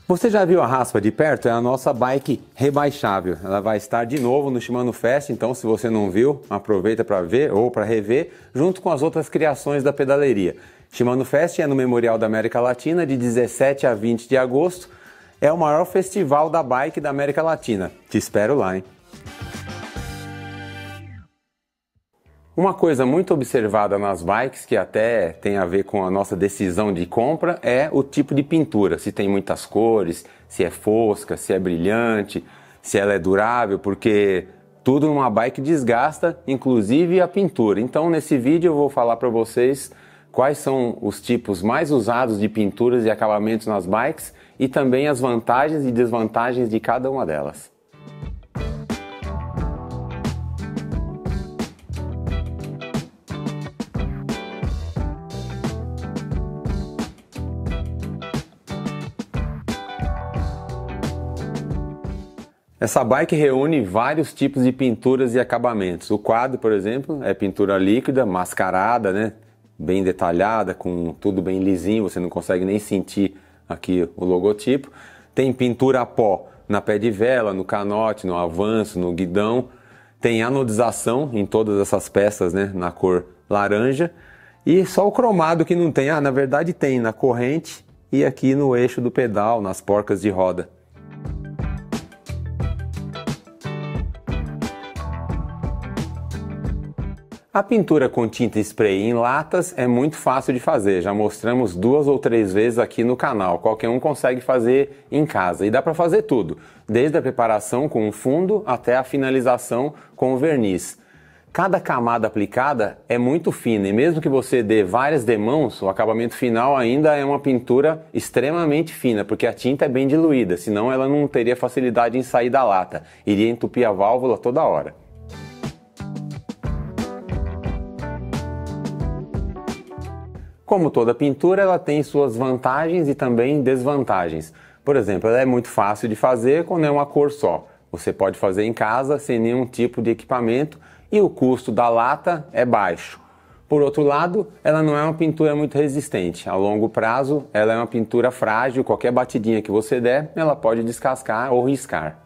Você já viu a Raspa de perto? É a nossa bike rebaixável. Ela vai estar de novo no Shimano Fest, então se você não viu, aproveita para ver ou para rever, junto com as outras criações da pedaleria. Shimano Fest é no Memorial da América Latina, de 17 a 20 de agosto. É o maior festival da bike da América Latina. Te espero lá, hein? Uma coisa muito observada nas bikes, que até tem a ver com a nossa decisão de compra, é o tipo de pintura. Se tem muitas cores, se é fosca, se é brilhante, se ela é durável, porque tudo numa bike desgasta, inclusive a pintura. Então nesse vídeo eu vou falar para vocês quais são os tipos mais usados de pinturas e acabamentos nas bikes e também as vantagens e desvantagens de cada uma delas. Essa bike reúne vários tipos de pinturas e acabamentos. O quadro, por exemplo, é pintura líquida, mascarada, né? Bem detalhada, com tudo bem lisinho, você não consegue nem sentir aqui o logotipo. Tem pintura a pó na pé de vela, no canote, no avanço, no guidão. Tem anodização em todas essas peças, né? Na cor laranja. E só o cromado que não tem. Na verdade tem na corrente e aqui no eixo do pedal, nas porcas de roda. A pintura com tinta spray em latas é muito fácil de fazer, já mostramos 2 ou 3 vezes aqui no canal, qualquer um consegue fazer em casa e dá para fazer tudo, desde a preparação com o fundo até a finalização com o verniz. Cada camada aplicada é muito fina e mesmo que você dê várias demãos, o acabamento final ainda é uma pintura extremamente fina, porque a tinta é bem diluída, senão ela não teria facilidade em sair da lata, iria entupir a válvula toda hora. Como toda pintura, ela tem suas vantagens e também desvantagens. Por exemplo, ela é muito fácil de fazer quando é uma cor só. Você pode fazer em casa sem nenhum tipo de equipamento e o custo da lata é baixo. Por outro lado, ela não é uma pintura muito resistente. A longo prazo, ela é uma pintura frágil, qualquer batidinha que você der, ela pode descascar ou riscar.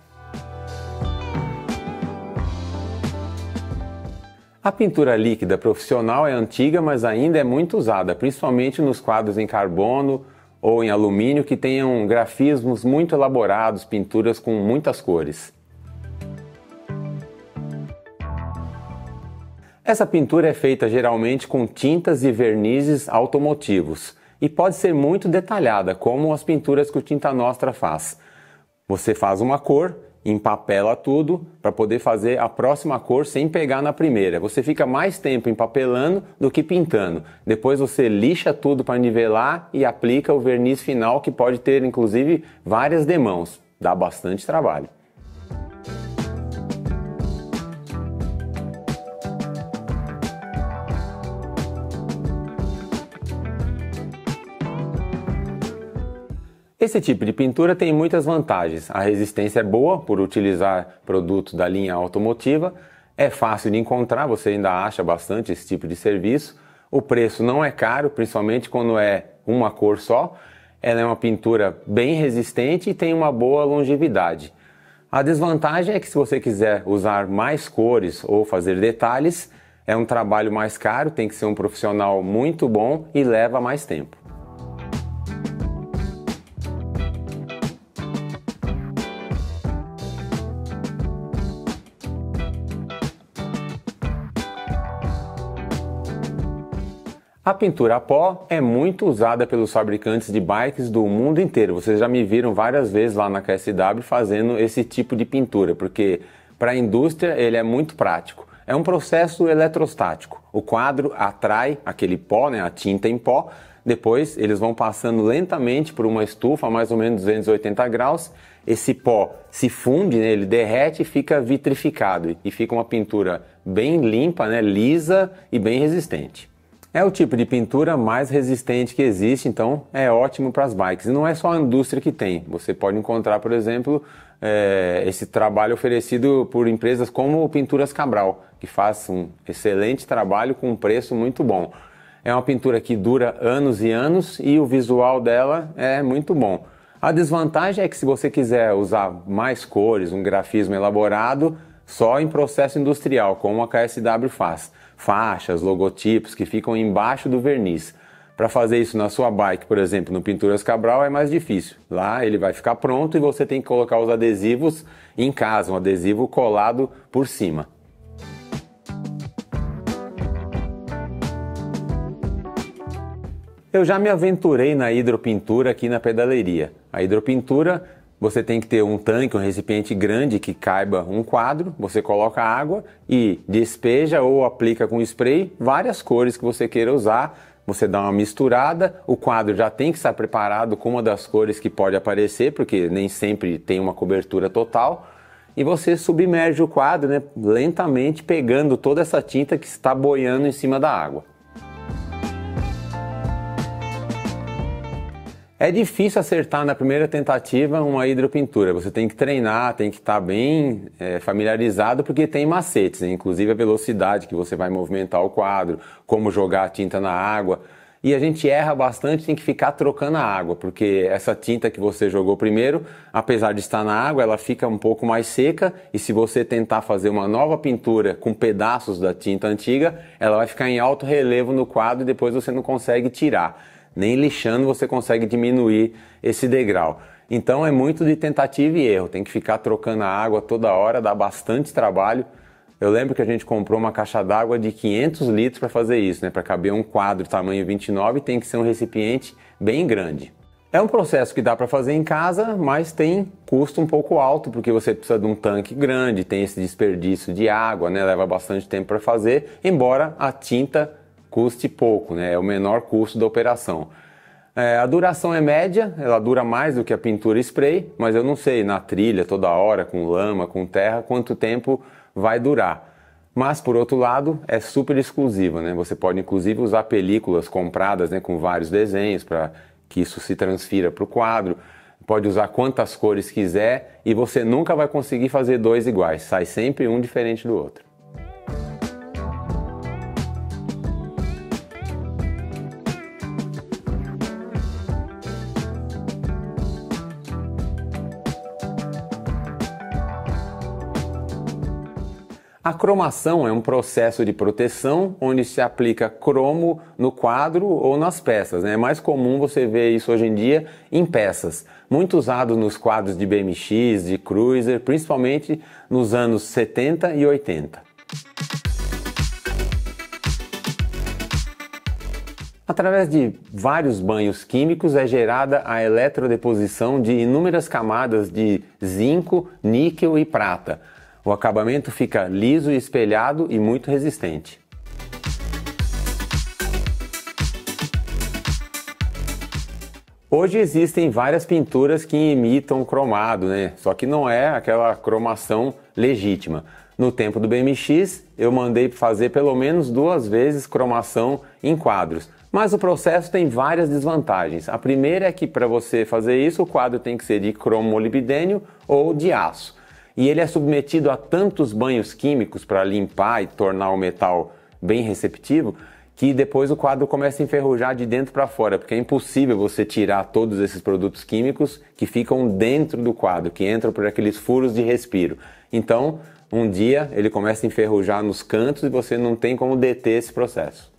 A pintura líquida profissional é antiga, mas ainda é muito usada, principalmente nos quadros em carbono ou em alumínio que tenham grafismos muito elaborados, pinturas com muitas cores. Essa pintura é feita geralmente com tintas e vernizes automotivos e pode ser muito detalhada, como as pinturas que o Tinta Nostra faz. Você faz uma cor, empapela tudo para poder fazer a próxima cor sem pegar na primeira. Você fica mais tempo empapelando do que pintando. Depois você lixa tudo para nivelar e aplica o verniz final, que pode ter inclusive várias demãos. Dá bastante trabalho. Esse tipo de pintura tem muitas vantagens. A resistência é boa por utilizar produtos da linha automotiva, é fácil de encontrar, você ainda acha bastante esse tipo de serviço. O preço não é caro, principalmente quando é uma cor só. Ela é uma pintura bem resistente e tem uma boa longevidade. A desvantagem é que se você quiser usar mais cores ou fazer detalhes, é um trabalho mais caro, tem que ser um profissional muito bom e leva mais tempo. A pintura a pó é muito usada pelos fabricantes de bikes do mundo inteiro. Vocês já me viram várias vezes lá na KSW fazendo esse tipo de pintura, porque para a indústria ele é muito prático. É um processo eletrostático. O quadro atrai aquele pó, né, a tinta em pó, depois eles vão passando lentamente por uma estufa a mais ou menos 280 graus. Esse pó se funde, né, ele derrete e fica vitrificado e fica uma pintura bem limpa, né, lisa e bem resistente. É o tipo de pintura mais resistente que existe, então é ótimo para as bikes. E não é só a indústria que tem. Você pode encontrar, por exemplo, esse trabalho oferecido por empresas como Pinturas Cabral, que faz um excelente trabalho com um preço muito bom. É uma pintura que dura anos e anos e o visual dela é muito bom. A desvantagem é que se você quiser usar mais cores, um grafismo elaborado, só em processo industrial, como a KSW faz. Faixas, logotipos que ficam embaixo do verniz. Para fazer isso na sua bike, por exemplo, no Pinturas Cabral é mais difícil. Lá ele vai ficar pronto e você tem que colocar os adesivos em casa, um adesivo colado por cima. Eu já me aventurei na hidropintura aqui na pedaleria. A hidropintura, você tem que ter um tanque, um recipiente grande que caiba um quadro, você coloca água e despeja ou aplica com spray várias cores que você queira usar. Você dá uma misturada, o quadro já tem que estar preparado com uma das cores que pode aparecer, porque nem sempre tem uma cobertura total. E você submerge o quadro, né, lentamente pegando toda essa tinta que está boiando em cima da água. É difícil acertar na primeira tentativa uma hidropintura, você tem que treinar, tem que estar bem familiarizado porque tem macetes, né? Inclusive a velocidade que você vai movimentar o quadro, como jogar a tinta na água. E a gente erra bastante, tem que ficar trocando a água, porque essa tinta que você jogou primeiro, apesar de estar na água, ela fica um pouco mais seca e se você tentar fazer uma nova pintura com pedaços da tinta antiga, ela vai ficar em alto relevo no quadro e depois você não consegue tirar. Nem lixando você consegue diminuir esse degrau. Então é muito de tentativa e erro, tem que ficar trocando a água toda hora, dá bastante trabalho. Eu lembro que a gente comprou uma caixa d'água de 500 litros para fazer isso, né? Para caber um quadro tamanho 29 tem que ser um recipiente bem grande. É um processo que dá para fazer em casa, mas tem custo um pouco alto, porque você precisa de um tanque grande, tem esse desperdício de água, né? Leva bastante tempo para fazer, embora a tinta custe pouco, né? É o menor custo da operação. A duração é média, ela dura mais do que a pintura spray, mas eu não sei na trilha toda hora, com lama, com terra, quanto tempo vai durar. Mas, por outro lado, é super exclusiva, né? Você pode inclusive usar películas compradas, né, com vários desenhos para que isso se transfira para o quadro. Pode usar quantas cores quiser e você nunca vai conseguir fazer dois iguais, sai sempre um diferente do outro. A cromação é um processo de proteção onde se aplica cromo no quadro ou nas peças, né? É mais comum você ver isso hoje em dia em peças, muito usado nos quadros de BMX, de Cruiser, principalmente nos anos 70 e 80. Através de vários banhos químicos é gerada a eletrodeposição de inúmeras camadas de zinco, níquel e prata. O acabamento fica liso e espelhado e muito resistente. Hoje existem várias pinturas que imitam cromado, né? Só que não é aquela cromação legítima. No tempo do BMX, eu mandei fazer pelo menos 2 vezes cromação em quadros. Mas o processo tem várias desvantagens. A primeira é que para você fazer isso, o quadro tem que ser de cromo molibdênio ou de aço. E ele é submetido a tantos banhos químicos para limpar e tornar o metal bem receptivo, que depois o quadro começa a enferrujar de dentro para fora, porque é impossível você tirar todos esses produtos químicos que ficam dentro do quadro, que entram por aqueles furos de respiro. Então, um dia ele começa a enferrujar nos cantos e você não tem como deter esse processo.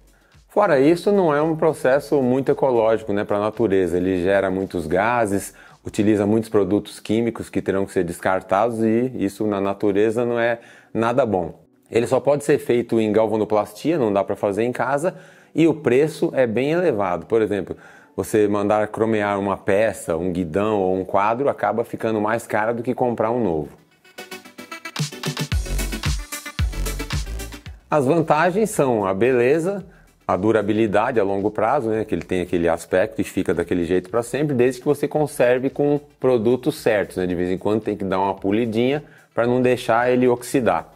Fora isso, não é um processo muito ecológico, né, para a natureza. Ele gera muitos gases, utiliza muitos produtos químicos que terão que ser descartados e isso na natureza não é nada bom. Ele só pode ser feito em galvanoplastia, não dá para fazer em casa, e o preço é bem elevado. Por exemplo, você mandar cromear uma peça, um guidão ou um quadro acaba ficando mais caro do que comprar um novo. As vantagens são a beleza, a durabilidade a longo prazo, né, que ele tem aquele aspecto e fica daquele jeito para sempre, desde que você conserve com produtos certos, né? De vez em quando tem que dar uma polidinha para não deixar ele oxidar.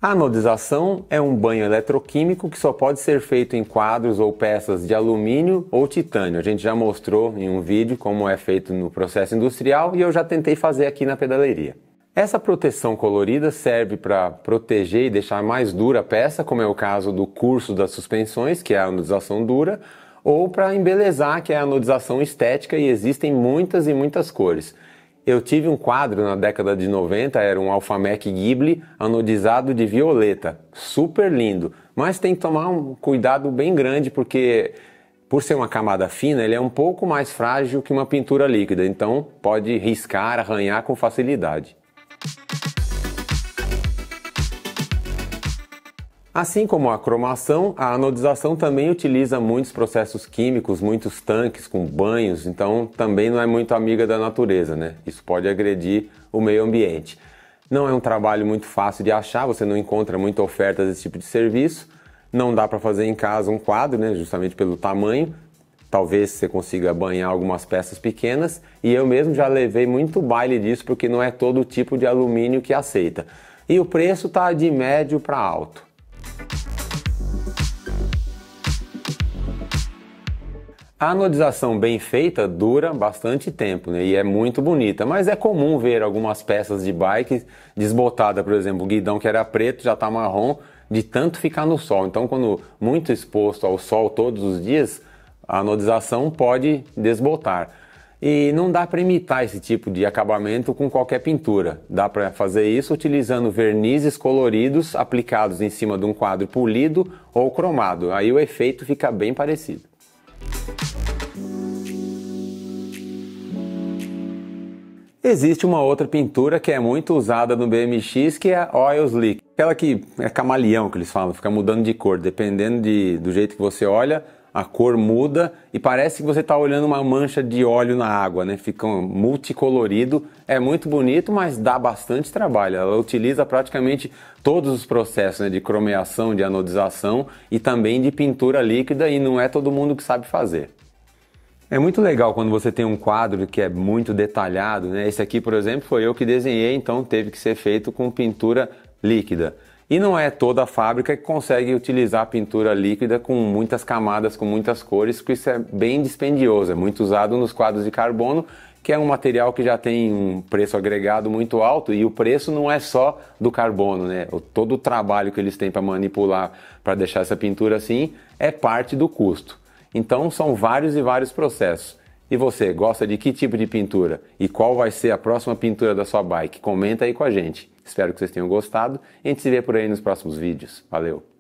A anodização é um banho eletroquímico que só pode ser feito em quadros ou peças de alumínio ou titânio. A gente já mostrou em um vídeo como é feito no processo industrial e eu já tentei fazer aqui na pedaleria. Essa proteção colorida serve para proteger e deixar mais dura a peça, como é o caso do curso das suspensões, que é a anodização dura, ou para embelezar, que é a anodização estética, e existem muitas e muitas cores. Eu tive um quadro na década de 90, era um Alphamec Ghibli anodizado de violeta, super lindo, mas tem que tomar um cuidado bem grande porque por ser uma camada fina, ele é um pouco mais frágil que uma pintura líquida, então pode riscar, arranhar com facilidade. Assim como a cromação, a anodização também utiliza muitos processos químicos, muitos tanques com banhos, então também não é muito amiga da natureza, né? Isso pode agredir o meio ambiente. Não é um trabalho muito fácil de achar, você não encontra muita oferta desse tipo de serviço. Não dá para fazer em casa um quadro, né? Justamente pelo tamanho. Talvez você consiga banhar algumas peças pequenas, e eu mesmo já levei muito baile disso porque não é todo tipo de alumínio que aceita. E o preço está de médio para alto. A anodização bem feita dura bastante tempo, né? E é muito bonita, mas é comum ver algumas peças de bike desbotada, por exemplo, o guidão que era preto já está marrom de tanto ficar no sol. Então, quando muito exposto ao sol todos os dias, a anodização pode desbotar. E não dá para imitar esse tipo de acabamento com qualquer pintura. Dá para fazer isso utilizando vernizes coloridos aplicados em cima de um quadro polido ou cromado. Aí o efeito fica bem parecido. Existe uma outra pintura que é muito usada no BMX, que é a Oil Slick. Aquela que é camaleão, que eles falam, fica mudando de cor. Dependendo do jeito que você olha, a cor muda e parece que você está olhando uma mancha de óleo na água, né? Fica multicolorido, é muito bonito, mas dá bastante trabalho. Ela utiliza praticamente todos os processos, né, de cromeação, de anodização e também de pintura líquida, e não é todo mundo que sabe fazer. É muito legal quando você tem um quadro que é muito detalhado, né? Esse aqui, por exemplo, foi eu que desenhei, então teve que ser feito com pintura líquida. E não é toda a fábrica que consegue utilizar a pintura líquida com muitas camadas, com muitas cores, porque isso é bem dispendioso, é muito usado nos quadros de carbono, que é um material que já tem um preço agregado muito alto, e o preço não é só do carbono, né? Todo o trabalho que eles têm para manipular, para deixar essa pintura assim, é parte do custo. Então são vários e vários processos. E você, gosta de que tipo de pintura? E qual vai ser a próxima pintura da sua bike? Comenta aí com a gente. Espero que vocês tenham gostado e a gente se vê por aí nos próximos vídeos. Valeu!